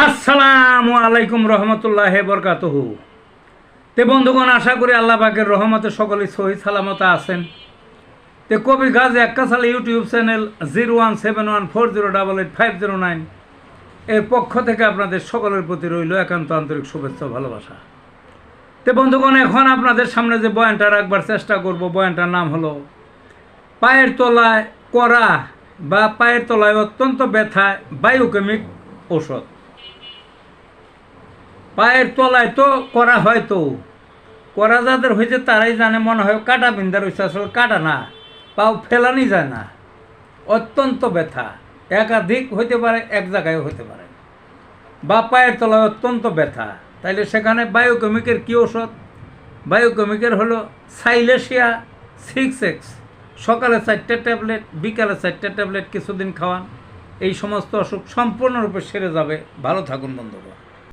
আসসালামু আলাইকুম রহমতুল্লাহ বরকাতুহু। তে বন্ধুগণ, আশা করি আল্লাহ পাকের রহমতে সকলেই সহি সালামতে আছেন। তে কবি গাজী আক্কাসাল ইউটিউব চ্যানেল 017140885009 এর পক্ষ থেকে আপনাদের সকলের প্রতি রইল একান্ত আন্তরিক শুভেচ্ছা ভালোবাসা। তে বন্ধুগণ, এখন আপনাদের সামনে যে বয়ানটা রাখবার চেষ্টা করব, বয়ানটার নাম হলো পায়ের তলায় কড়া বা পায়ের তলায় অত্যন্ত ব্যথায় বায়োকেমিক ঔষধ। পায়ের তলায় তো করা হয়, তো করা যাদের হয়েছে তারাই জানে, মনে হয় কাটা বিন্দার হয়েছে, আসলে কাটা না, পাও ফেলানি যায় না, অত্যন্ত ব্যথা একাধিক হইতে পারে, এক জায়গায় হতে পারে, বা পায়ের তলায় অত্যন্ত ব্যথা। তাইলে সেখানে বায়োকেমিকের কী ওষুধ? বায়োকেমিকের হলো সাইলেশিয়া 6X। সকালে 4টে ট্যাবলেট, বিকালে 4টে ট্যাবলেট কিছুদিন খাওয়ান, এই সমস্ত অসুখ সম্পূর্ণরূপে সেরে যাবে। ভালো থাকুন বন্ধুগণ।